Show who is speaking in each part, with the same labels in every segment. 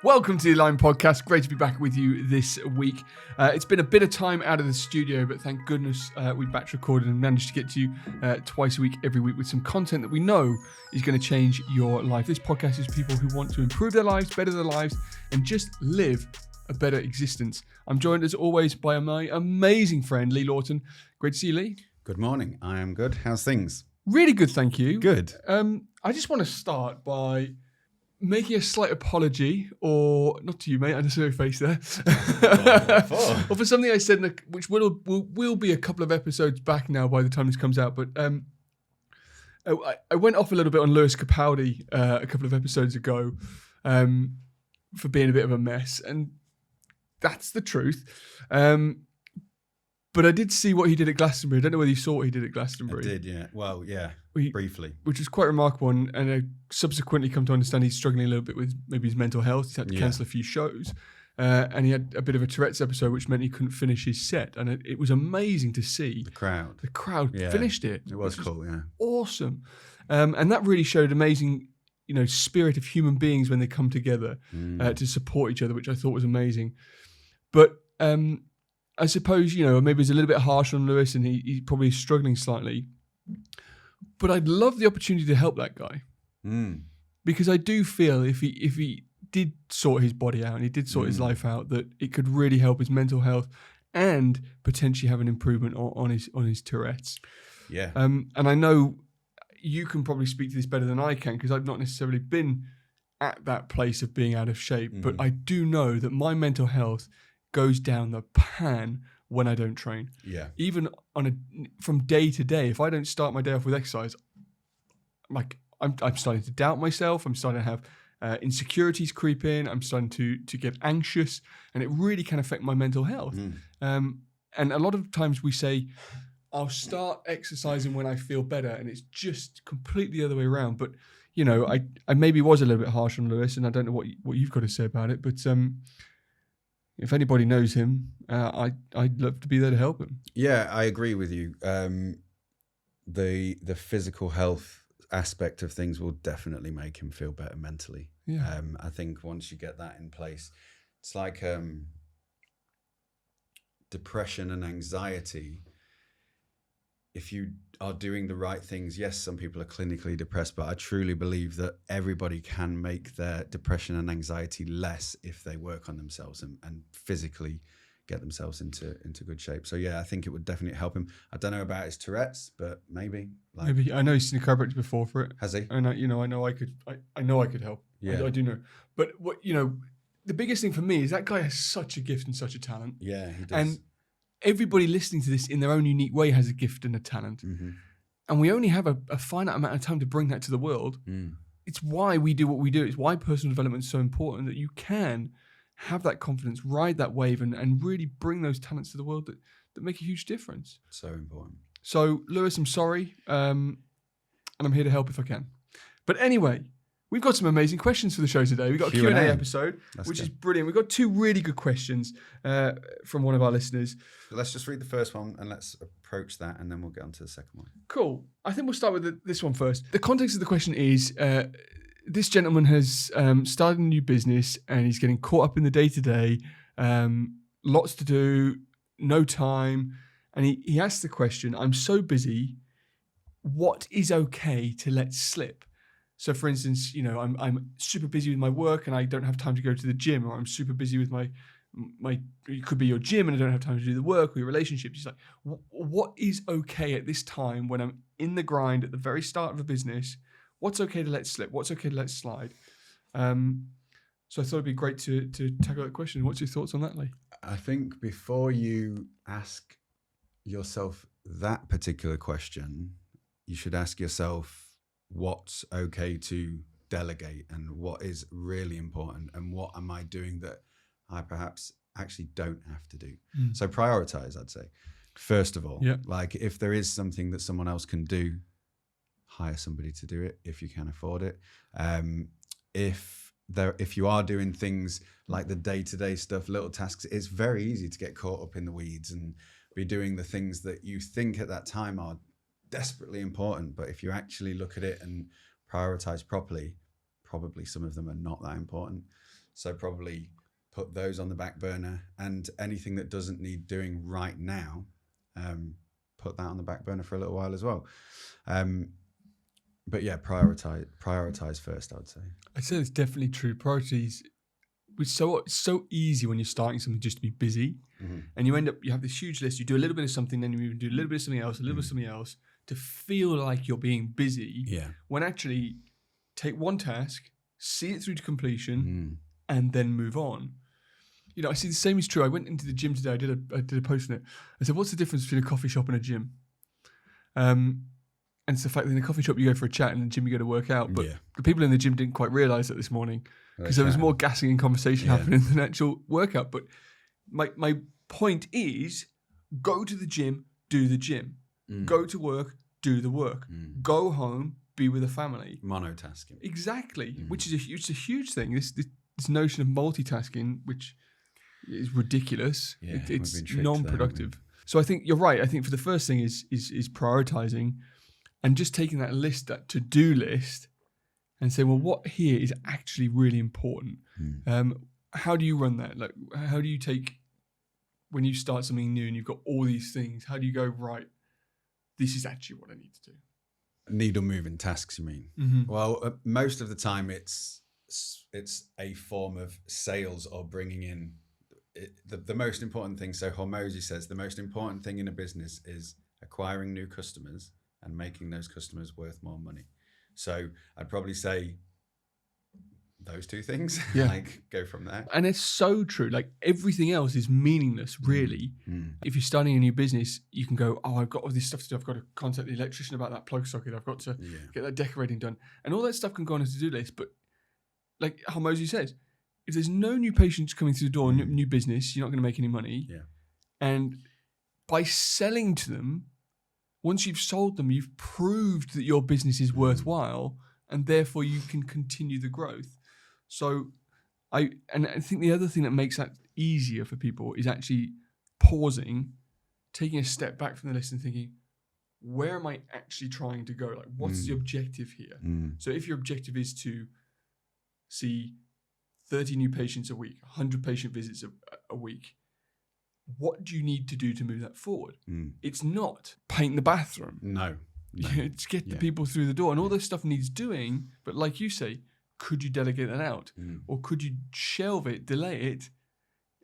Speaker 1: Welcome to the Line Podcast. Great to be back with you this week. It's been a bit of time out of the studio, but thank goodness we batch recorded and managed to get to you twice a week, every week, with some content that we know is going to change your life. This podcast is people who want to improve their lives, better their lives, and just live a better existence. I'm joined, as always, by my amazing friend, Lee Lawton. Great to see you, Lee.
Speaker 2: Good morning. I am good. How's things?
Speaker 1: Really good, thank you.
Speaker 2: Good.
Speaker 1: I just want to start by making a slight apology, or not to you, mate. I just saw your face there. Or for something I said, which will be a couple of episodes back now by the time this comes out. But I went off a little bit on Lewis Capaldi a couple of episodes ago for being a bit of a mess, and that's the truth. But I did see what he did at Glastonbury. I don't know whether you saw what he did at Glastonbury.
Speaker 2: I did, yeah. Well, yeah, briefly.
Speaker 1: Which was quite remarkable. And I subsequently come to understand he's struggling a little bit with maybe his mental health. He's had to cancel a few shows. And he had a bit of a Tourette's episode, which meant he couldn't finish his set. And it was amazing to see.
Speaker 2: The crowd
Speaker 1: Finished it.
Speaker 2: It was cool, yeah.
Speaker 1: Awesome. And that really showed amazing, spirit of human beings when they come together to support each other, which I thought was amazing. But I suppose, maybe it's a little bit harsh on Lewis and he's probably struggling slightly. But I'd love the opportunity to help that guy. Because I do feel if he did sort his body out and he did sort his life out, that it could really help his mental health and potentially have an improvement on his Tourette's.
Speaker 2: Yeah.
Speaker 1: And I know you can probably speak to this better than I can, because I've not necessarily been at that place of being out of shape. But I do know that my mental health goes down the pan when I don't train.
Speaker 2: Yeah.
Speaker 1: Even from day to day, if I don't start my day off with exercise, I'm starting to doubt myself. I'm starting to have insecurities creep in. I'm starting to get anxious, and it really can affect my mental health. And a lot of times we say, I'll start exercising when I feel better, and it's just completely the other way around. But I maybe was a little bit harsh on Lewis, and I don't know what you've got to say about it, but if anybody knows him, I'd love to be there to help him.
Speaker 2: Yeah, I agree with you. The physical health aspect of things will definitely make him feel better mentally.
Speaker 1: Yeah.
Speaker 2: I think once you get that in place, it's like depression and anxiety. If you are doing the right things, yes, some people are clinically depressed, but I truly believe that everybody can make their depression and anxiety less if they work on themselves and physically get themselves into good shape. So yeah, I think it would definitely help him. I don't know about his Tourette's, but maybe.
Speaker 1: Maybe. I know he's seen a chiropractor before for it.
Speaker 2: Has he?
Speaker 1: And I know I could help.
Speaker 2: Yeah.
Speaker 1: I do know. But the biggest thing for me is that guy has such a gift and such a talent.
Speaker 2: Yeah, he does.
Speaker 1: And everybody listening to this in their own unique way has a gift and a talent. And we only have a finite amount of time to bring that to the world. It's why we do what we do. It's why personal development is so important, that you can have that confidence, ride that wave, and really bring those talents to the world that make a huge difference.
Speaker 2: So important.
Speaker 1: So, Lewis, I'm sorry. And I'm here to help if I can. But anyway, we've got some amazing questions for the show today. We've got a Q&A episode, which is brilliant. We've got two really good questions from one of our listeners.
Speaker 2: So let's just read the first one and let's approach that, and then we'll get on to the second one.
Speaker 1: Cool. I think we'll start with this one first. The context of the question is, this gentleman has started a new business and he's getting caught up in the day-to-day, lots to do, no time. And he asked the question, I'm so busy, what is okay to let slip? So, for instance, I'm super busy with my work and I don't have time to go to the gym, or I'm super busy with my it could be your gym and I don't have time to do the work, or your relationships. He's like, what is okay at this time when I'm in the grind at the very start of a business? What's okay to let slip? What's okay to let slide? So I thought it'd be great to tackle that question. What's your thoughts on that, Lee?
Speaker 2: I think before you ask yourself that particular question, you should ask yourself what's okay to delegate and what is really important, and what am I doing that I perhaps actually don't have to do. So prioritize, I'd say. First of all, like if there is something that someone else can do, hire somebody to do it if you can afford it. If you are doing things like the day-to-day stuff, little tasks, it's very easy to get caught up in the weeds and be doing the things that you think at that time are desperately important. But if you actually look at it and prioritize properly, probably some of them are not that important. So probably put those on the back burner, and anything that doesn't need doing right now, put that on the back burner for a little while as well. But yeah, prioritize first, I would say.
Speaker 1: I'd say it's definitely true. Priorities, it's so easy when you're starting something just to be busy, and you have this huge list. You do a little bit of something, then you do a little bit of something else, a little bit of something else, to feel like you're being busy.
Speaker 2: Yeah.
Speaker 1: When actually, take one task, see it through to completion, and then move on. You know, I see the same is true. I went into the gym today. I did a post on it. I said, "What's the difference between a coffee shop and a gym?" And it's the fact that in a coffee shop you go for a chat and in the gym you go to work out. But the people in the gym didn't quite realise that this morning because there was more gassing and conversation happening than actual workout. But my point is, go to the gym, do the gym. Go to work, do the work. Go home, be with a family.
Speaker 2: Monotasking.
Speaker 1: Exactly, which is a huge thing. This notion of multitasking, which is ridiculous.
Speaker 2: Yeah,
Speaker 1: it's non-productive. So I think you're right. I think for the first thing is prioritizing. And just taking that list, that to-do list, and saying, well, what here is actually really important? How do you run that? Like, how do you take, when you start something new and you've got all these things, how do you go, right, this is actually what I need to do?
Speaker 2: Needle moving tasks, you mean? Well, most of the time it's a form of sales or bringing in the most important thing. So Hormozy says the most important thing in a business is acquiring new customers and making those customers worth more money. So I'd probably say those two things. Like, go from there. And
Speaker 1: it's so true. Like, everything else is meaningless, really. If you're starting a new business, you can go, oh, I've got all this stuff to do. I've got to contact the electrician about that plug socket. I've got to get that decorating done. And all that stuff can go on a to-do list. But like Hormozy says, if there's no new patients coming through the door, new business, you're not going to make any money. And by selling to them, once you've sold them, you've proved that your business is worthwhile, and therefore you can continue the growth. So I think the other thing that makes that easier for people is actually pausing, taking a step back from the list and thinking, where am I actually trying to go? Like, what's the objective here? So if your objective is to see 30 new patients a week, 100 patient visits a week, what do you need to do to move that forward? It's not paint the bathroom.
Speaker 2: No.
Speaker 1: It's get the people through the door. And all this stuff needs doing. But like you say, could you delegate that out? Or could you shelve it, delay it?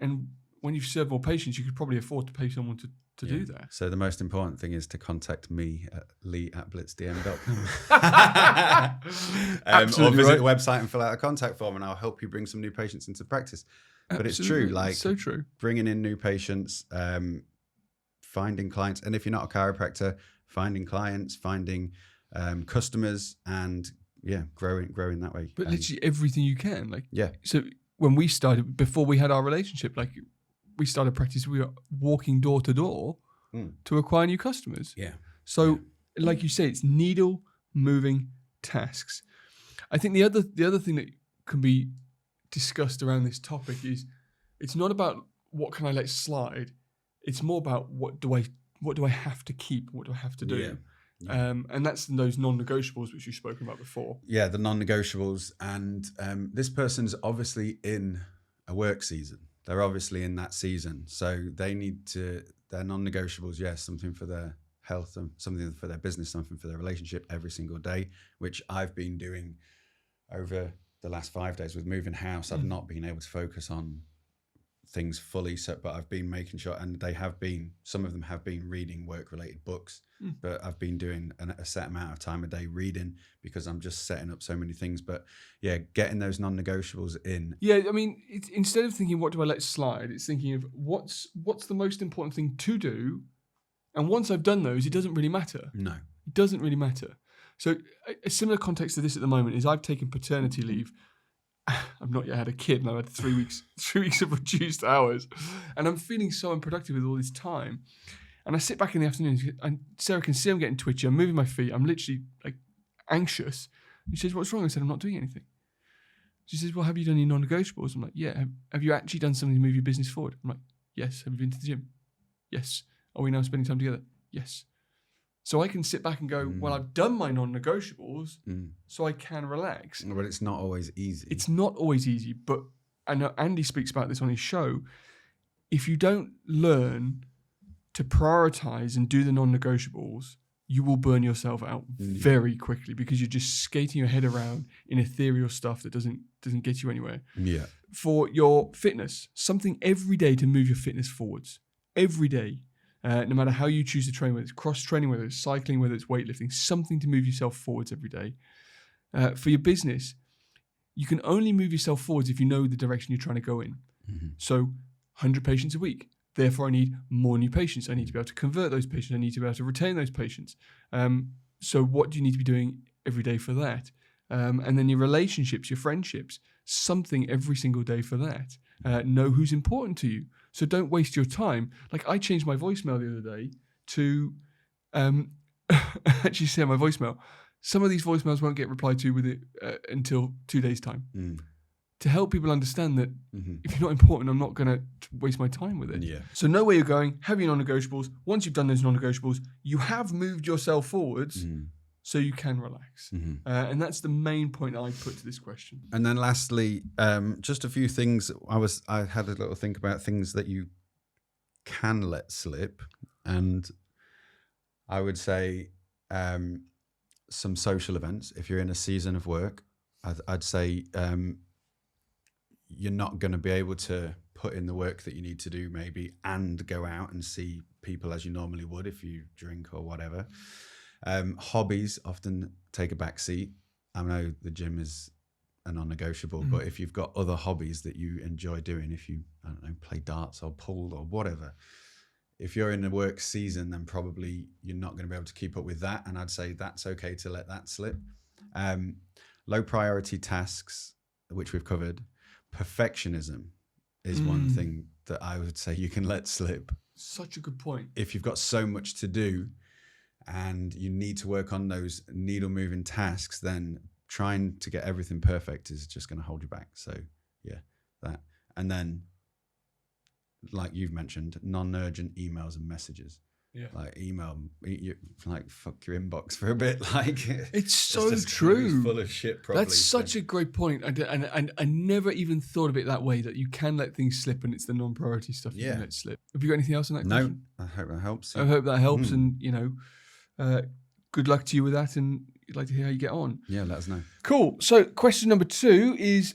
Speaker 1: And when you've served more patients, you could probably afford to pay someone to do that.
Speaker 2: So the most important thing is to contact me at lee@blitzdm.com. Or visit the website and fill out a contact form, and I'll help you bring some new patients into practice. But it's true, like,
Speaker 1: it's so true.
Speaker 2: Bringing in new patients, finding clients, and if you're not a chiropractor, finding clients, finding customers, and growing that way.
Speaker 1: But literally everything you can, like, So when we started, before we had our relationship, like, we started practice, we were walking door to door to acquire new customers. So, like you say, it's needle moving tasks. I think the other thing that can be discussed around this topic is, it's not about what can I let slide. It's more about what do I have to keep? What do I have to do? And that's those non-negotiables which you've spoken about before. Yeah,
Speaker 2: the non-negotiables. And this person's obviously in a work season. They're obviously in that season. So they need to, their non-negotiables, something for their health, something for their business, something for their relationship every single day, which I've been doing over the last 5 days with moving house. I've not been able to focus on things fully, but I've been making sure, and some of them have been reading work-related books, but I've been doing a set amount of time a day reading because I'm just setting up so many things. But getting those non-negotiables in. Yeah, I mean, instead of thinking, what do I let slide? It's thinking of what's the most important thing to do. And once I've done those, it doesn't really matter. No. It doesn't really matter. So a similar context to this at the moment is I've taken paternity leave. I've not yet had a kid, and I've had 3 weeks of reduced hours, and I'm feeling so unproductive with all this time. And I sit back in the afternoon, and Sarah can see I'm getting twitchy. I'm moving my feet. I'm literally like anxious. And she says, "What's wrong?" I said, "I'm not doing anything." She says, "Well, have you done any non-negotiables?" I'm like, "Yeah." Have you actually done something to move your business forward? I'm like, "Yes." Have you been to the gym? Yes. Are we now spending time together? Yes. So I can sit back and go, well, I've done my non-negotiables, so I can relax. But it's not always easy.
Speaker 1: It's not always easy, but I know Andy speaks about this on his show. If you don't learn to prioritize and do the non-negotiables, you will burn yourself out very quickly because you're just skating your head around in ethereal stuff that doesn't get you anywhere.
Speaker 2: Yeah.
Speaker 1: For your fitness, something every day to move your fitness forwards. Every day. No matter how you choose to train, whether it's cross-training, whether it's cycling, whether it's weightlifting, something to move yourself forwards every day. For your business, you can only move yourself forwards if you know the direction you're trying to go in. Mm-hmm. So 100 patients a week. Therefore, I need more new patients. I need to be able to convert those patients. I need to be able to retain those patients. So what do you need to be doing every day for that? And then your relationships, your friendships, something every single day for that. Know who's important to you. So don't waste your time. Like I changed my voicemail the other day to actually say my voicemail. Some of these voicemails won't get replied to with it until 2 days' time. Mm. To help people understand that if you're not important, I'm not going to waste my time with it.
Speaker 2: Yeah.
Speaker 1: So know where you're going, have your non-negotiables. Once you've done those non-negotiables, you have moved yourself forwards so you can relax. Mm-hmm. And that's the main point I put to this question.
Speaker 2: And then lastly, just a few things. I had a little think about things that you can let slip. And I would say some social events. If you're in a season of work, I'd say you're not going to be able to put in the work that you need to do maybe and go out and see people as you normally would if you drink or whatever. Hobbies often take a back seat. I know the gym is a non-negotiable, but if you've got other hobbies that you enjoy doing, if you, I don't know, play darts or pool or whatever, if you're in the work season, then probably you're not going to be able to keep up with that. And I'd say that's okay to let that slip. Low priority tasks, which we've covered. Perfectionism is one thing that I would say you can let slip.
Speaker 1: Such a good point.
Speaker 2: If you've got so much to do and you need to work on those needle moving tasks, then trying to get everything perfect is just going to hold you back. So yeah, that. And then, like you've mentioned, non-urgent emails and messages. Yeah. Like email, like fuck your inbox for a bit. Like
Speaker 1: it's so true.
Speaker 2: Full of shit. Probably.
Speaker 1: That's such a great point. And I never even thought of it that way. That you can let things slip, and it's the non-priority stuff you can let slip. Have you got anything else on that question?
Speaker 2: No, I hope that helps.
Speaker 1: I hope that helps, and good luck to you with that. And I'd like to hear how you get on.
Speaker 2: Yeah, let us know.
Speaker 1: Cool. So question number 2 is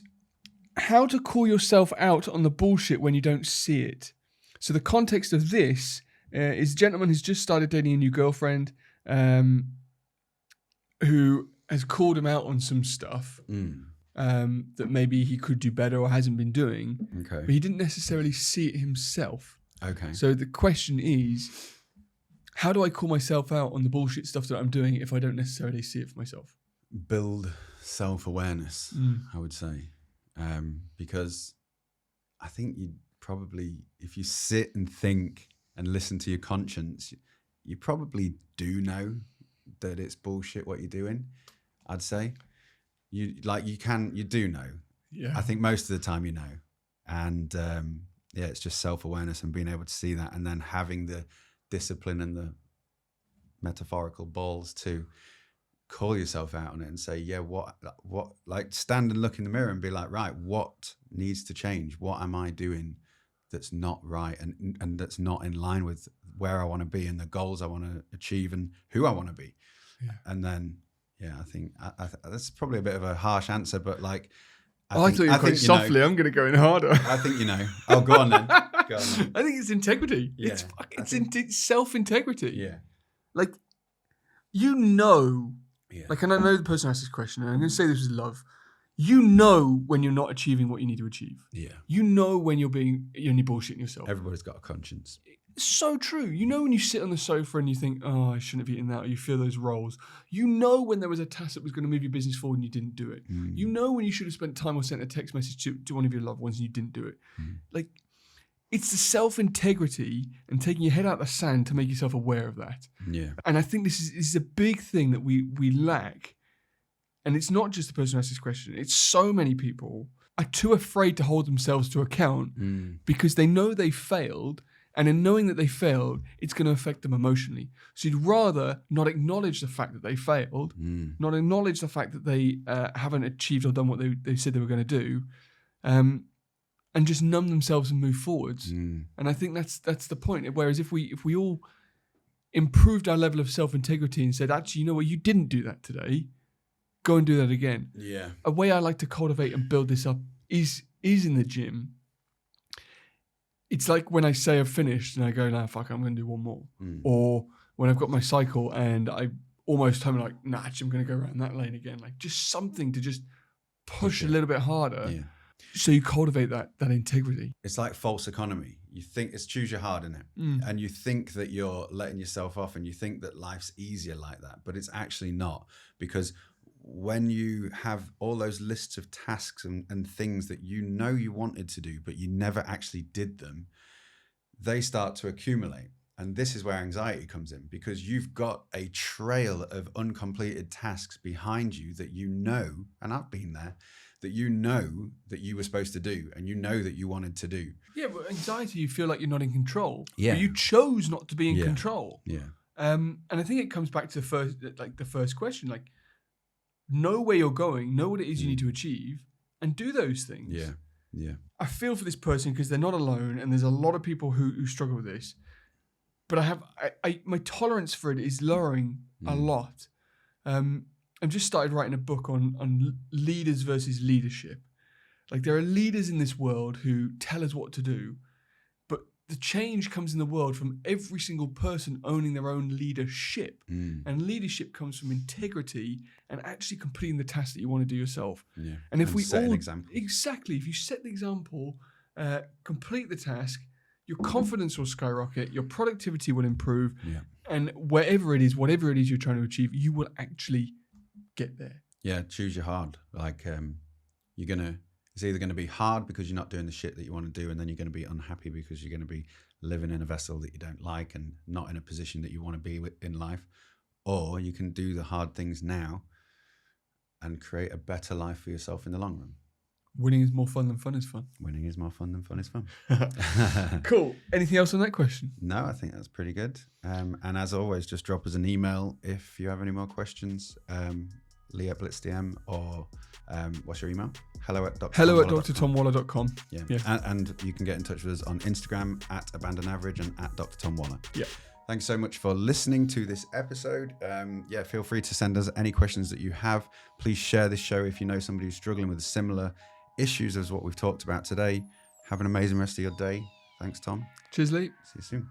Speaker 1: how to call yourself out on the bullshit when you don't see it. So the context of this. Is a gentleman who's just started dating a new girlfriend who has called him out on some stuff that maybe he could do better or hasn't been doing.
Speaker 2: Okay.
Speaker 1: But he didn't necessarily see it himself.
Speaker 2: Okay.
Speaker 1: So the question is, how do I call myself out on the bullshit stuff that I'm doing if I don't necessarily see it for myself?
Speaker 2: Build self-awareness, I would say. Because I think you probably, if you sit and think and listen to your conscience, you probably do know that it's bullshit what you're doing. I'd say you do know. Yeah. I think most of the time you know, and it's just self-awareness and being able to see that, and then having the discipline and the metaphorical balls to call yourself out on it and say, yeah, what, like stand and look in the mirror and be like, right, what needs to change? What am I doing that's not right and that's not in line with where I want to be and the goals I want to achieve and who I want to be. Yeah. And then, I think that's probably a bit of a harsh answer, but like,
Speaker 1: I thought you were quite softly. I'm going to go in harder.
Speaker 2: I think, Oh, go on then. Go on then.
Speaker 1: I think it's integrity. Yeah, it's self-integrity.
Speaker 2: Yeah.
Speaker 1: Like, like, and I know the person asked this question, and I'm going to say this with love. You know when you're not achieving what you need to achieve.
Speaker 2: Yeah.
Speaker 1: You know when you're only bullshitting yourself.
Speaker 2: Everybody's got a conscience.
Speaker 1: It's so true. You know when you sit on the sofa and you think, oh, I shouldn't have eaten that, or you feel those rolls. You know when there was a task that was going to move your business forward and you didn't do it. You know when you should have spent time or sent a text message to one of your loved ones and you didn't do it. Like, it's the self-integrity and taking your head out of the sand to make yourself aware of that.
Speaker 2: Yeah.
Speaker 1: And I think this is a big thing that we lack. And it's not just the person who asked this question. It's so many people are too afraid to hold themselves to account because they know they failed. And in knowing that they failed, it's going to affect them emotionally. So you'd rather not acknowledge the fact that they failed, not acknowledge the fact that they haven't achieved or done what they said they were going to do, and just numb themselves and move forwards.
Speaker 2: Mm.
Speaker 1: And I think that's the point. Whereas if we all improved our level of self-integrity and said, actually, you know what, you didn't do that today, go and do that again.
Speaker 2: Yeah.
Speaker 1: A way I like to cultivate and build this up is in the gym. It's like when I say I've finished and I go, nah, fuck, I'm going to do one more.
Speaker 2: Mm.
Speaker 1: Or when I've got my cycle and I almost time like, nah, actually, I'm going to go around that lane again. Like just something to just push a little bit harder.
Speaker 2: Yeah.
Speaker 1: So you cultivate that integrity.
Speaker 2: It's like false economy. You think it's choose your hard, isn't it?
Speaker 1: Mm.
Speaker 2: And you think that you're letting yourself off and you think that life's easier like that, but it's actually not. Because when you have all those lists of tasks and things that you know you wanted to do, but you never actually did them, they start to accumulate. And this is where anxiety comes in, because you've got a trail of uncompleted tasks behind you that you know, and I've been there, that you know that you were supposed to do and you know that you wanted to do.
Speaker 1: Yeah, but anxiety, you feel like you're not in control.
Speaker 2: Yeah.
Speaker 1: But you chose not to be in control.
Speaker 2: Yeah.
Speaker 1: And I think it comes back to the first question, like know where you're going, know what it is you need to achieve, and do those things.
Speaker 2: Yeah. Yeah.
Speaker 1: I feel for this person because they're not alone, and there's a lot of people who struggle with this. But my tolerance for it is lowering a lot. I've just started writing a book on leaders versus leadership. Like there are leaders in this world who tell us what to do, but the change comes in the world from every single person owning their own leadership. And leadership comes from integrity and actually completing the task that you want to do yourself.
Speaker 2: Yeah.
Speaker 1: And if we
Speaker 2: set
Speaker 1: all
Speaker 2: an example.
Speaker 1: Exactly, if you set the example, complete the task, your confidence will skyrocket, your productivity will improve, and whatever it is you're trying to achieve, you will actually get there.
Speaker 2: Yeah, choose your hard. Like it's either gonna be hard because you're not doing the shit that you want to do, and then you're gonna be unhappy because you're gonna be living in a vessel that you don't like and not in a position that you want to be in life, or you can do the hard things now and create a better life for yourself in the long run.
Speaker 1: Winning is more fun than fun is fun.
Speaker 2: Winning is more fun than fun is fun.
Speaker 1: Cool. Anything else on that question?
Speaker 2: No, I think that's pretty good. And as always, just drop us an email if you have any more questions. Lee@BlitzDM or what's your email?
Speaker 1: hello@drtomwaller.com.
Speaker 2: Yeah. And you can get in touch with us on Instagram @AbandonAverage and @Dr. Tom Waller.
Speaker 1: Yeah.
Speaker 2: Thanks so much for listening to this episode. Feel free to send us any questions that you have. Please share this show if you know somebody who's struggling with similar issues as what we've talked about today. Have an amazing rest of your day. Thanks, Tom.
Speaker 1: Cheers, Lee.
Speaker 2: See you soon.